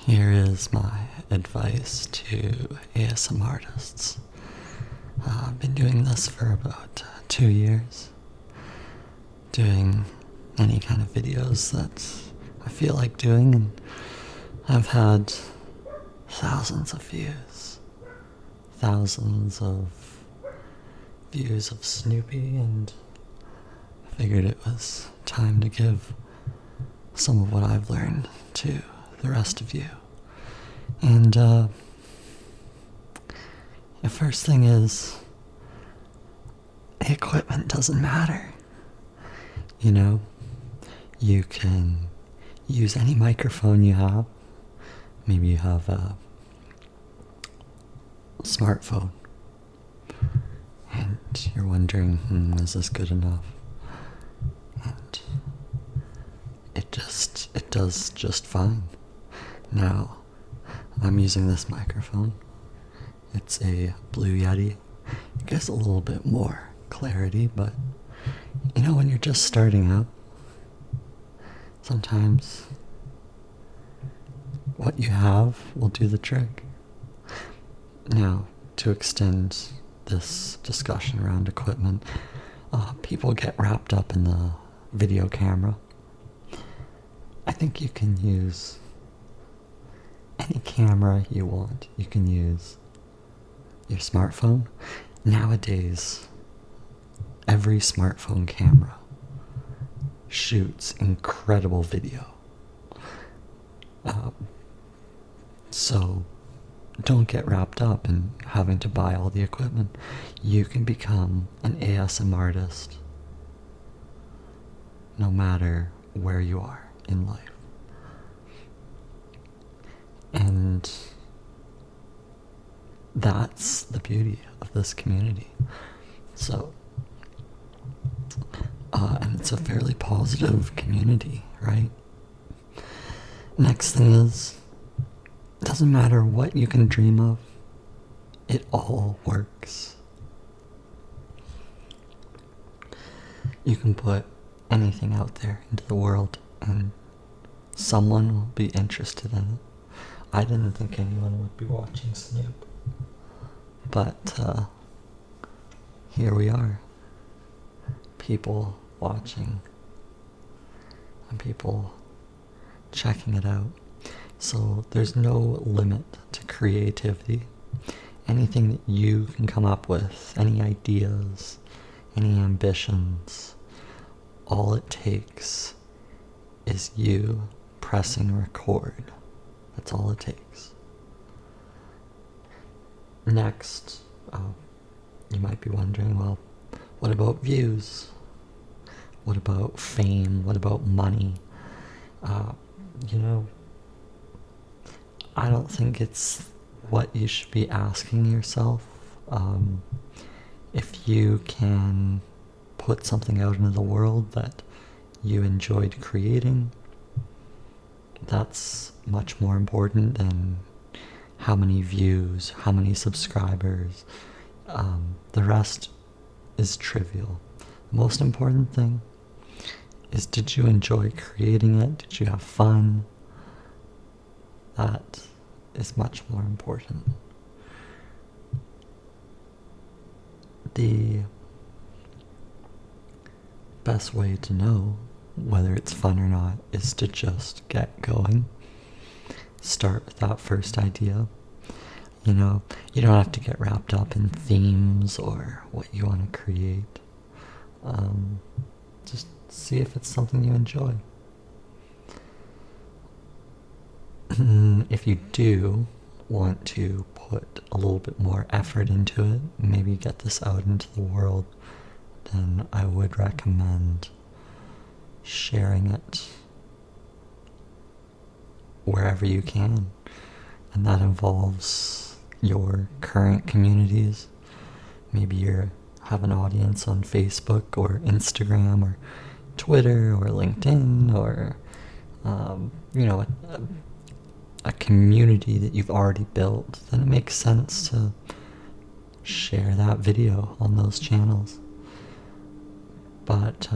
Here is my advice to ASMRtists. I've been doing this for about 2 years, doing any kind of videos that I feel like doing, and I've had thousands of views of Snoopy, and I figured it was time to give some of what I've learned to the rest of you. And the first thing is, the equipment doesn't matter. You know, you can use any microphone you have. Maybe you have a smartphone and you're wondering, is this good enough? And it does just fine. Now, I'm using this microphone. It's a Blue Yeti. It gives a little bit more clarity, but you know, when you're just starting out, sometimes what you have will do the trick. Now, to extend this discussion around equipment, people get wrapped up in the video camera. I think you can use any camera you want. You can use your smartphone. Nowadays, every smartphone camera shoots incredible video. So don't get wrapped up in having to buy all the equipment. You can become an ASMR artist no matter where you are in life. And that's the beauty of this community. So, and it's a fairly positive community, right? Next thing is, it doesn't matter what you can dream of, it all works. You can put anything out there into the world and someone will be interested in it. I didn't think anyone would be watching Snoop, but here we are. People watching and people checking it out. So there's no limit to creativity. Anything that you can come up with, any ideas, any ambitions, all it takes is you pressing record. That's all it takes. Next, you might be wondering, well, what about views? What about fame? What about money? You know, I don't think it's what you should be asking yourself. If you can put something out into the world that you enjoyed creating, that's much more important than how many views, how many subscribers. The rest is trivial. The most important thing is, did you enjoy creating it? Did you have fun? That is much more important. The best way to know whether it's fun or not is to just get going. Start with that first idea. You know, you don't have to get wrapped up in themes or what you want to create. Just see if it's something you enjoy. If you do want to put a little bit more effort into it, maybe get this out into the world, then I would recommend sharing it wherever you can. And that involves your current communities. Maybe you have an audience on Facebook or Instagram or Twitter or LinkedIn, or a community that you've already built. Then it makes sense to share that video on those channels. But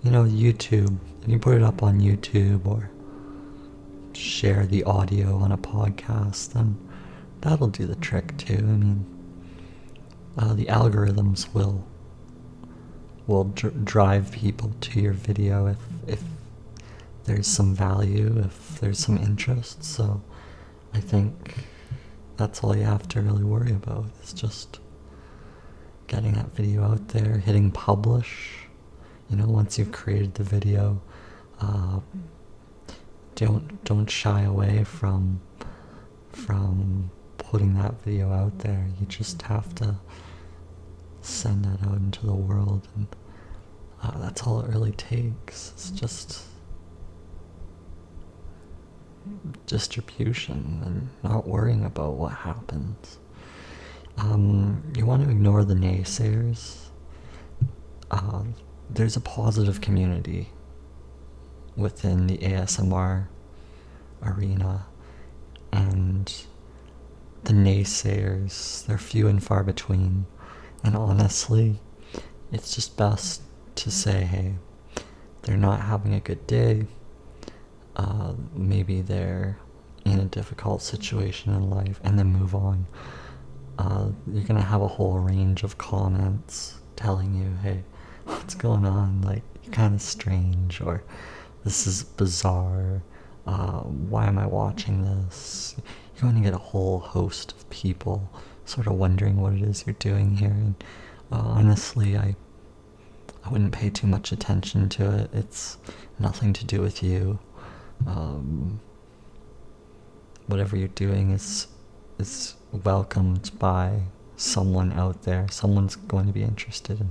YouTube, if you put it up on YouTube or share the audio on a podcast, then that'll do the trick too. I mean, the algorithms will drive people to your video if there's some value, if there's some interest. So I think that's all you have to really worry about, is just getting that video out there, hitting publish. You know, once you've created the video, don't shy away from putting that video out there. You just have to send that out into the world, and that's all it really takes. It's just distribution and not worrying about what happens. You want to ignore the naysayers. There's a positive community within the ASMR arena, and the naysayers, they're few and far between. And honestly, it's just best to say, hey, they're not having a good day. Maybe they're in a difficult situation in life, and then move on. You're gonna have a whole range of comments telling you, hey, what's going on? Like, you're kind of strange, or this is bizarre. Why am I watching this? You're going to get a whole host of people sort of wondering what it is you're doing here. And honestly, I wouldn't pay too much attention to it. It's nothing to do with you. Whatever you're doing is welcomed by someone out there. Someone's going to be interested in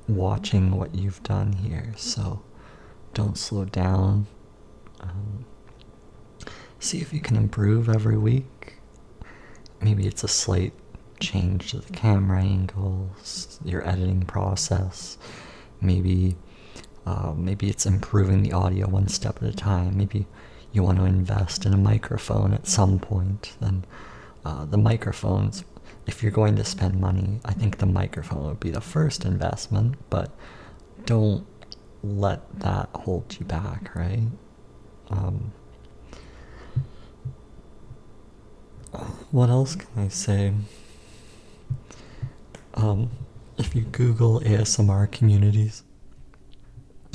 watching what you've done here. So don't slow down. See if you can improve every week. Maybe it's a slight change to the camera angles, your editing process. Maybe it's improving the audio one step at a time. Maybe you want to invest in a microphone at some point. Then the microphones, if you're going to spend money, I think the microphone would be the first investment, but don't let that hold you back, right? What else can I say? If you Google ASMR communities,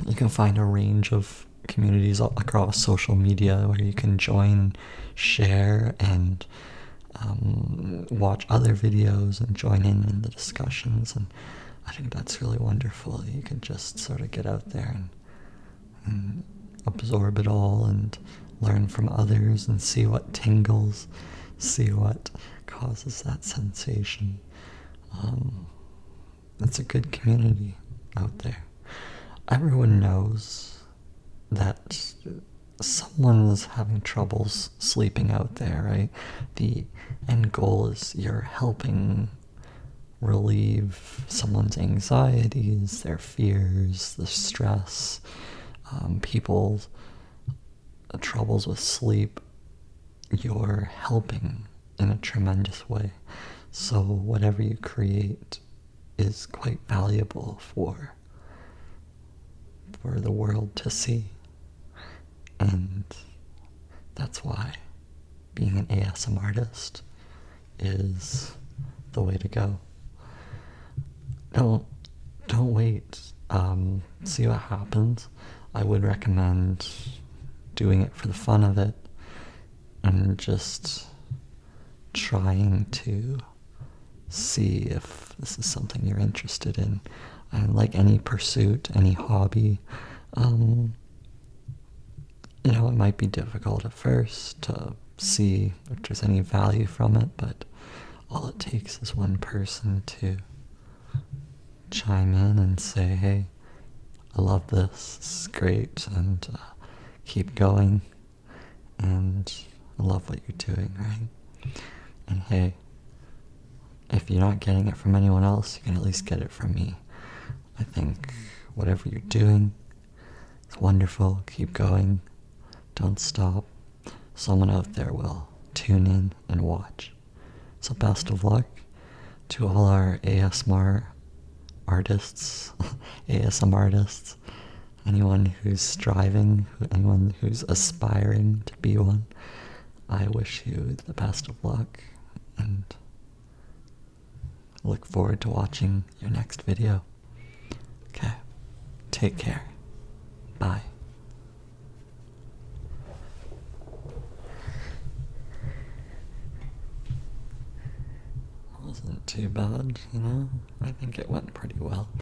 you can find a range of communities across social media where you can join, share, and watch other videos and join in the discussions. And I think that's really wonderful. You can just sort of get out there and absorb it all and learn from others and see what tingles, see what causes that sensation. It's a good community out there. Everyone knows that someone is having troubles sleeping out there, right? The end goal is you're helping relieve someone's anxieties, their fears, the stress, people's troubles with sleep. You're helping in a tremendous way. So whatever you create is quite valuable for the world to see. And that's why being an ASMR artist is the way to go. Don't wait. See what happens. I would recommend doing it for the fun of it and just trying to see if this is something you're interested in. And like any pursuit, any hobby, it might be difficult at first to see if there's any value from it, but all it takes is one person to chime in and say, hey, I love this is great, and keep going, and I love what you're doing, right? And hey, if you're not getting it from anyone else, you can at least get it from me. I think whatever you're doing is wonderful. Keep going. Don't stop. Someone out there will tune in and watch. So best of luck to all our ASMR artists, ASMR artists. anyone who's striving, anyone who's aspiring to be one, I wish you the best of luck, and look forward to watching your next video. Okay, take care. Bye. Wasn't too bad, you know? I think it went pretty well.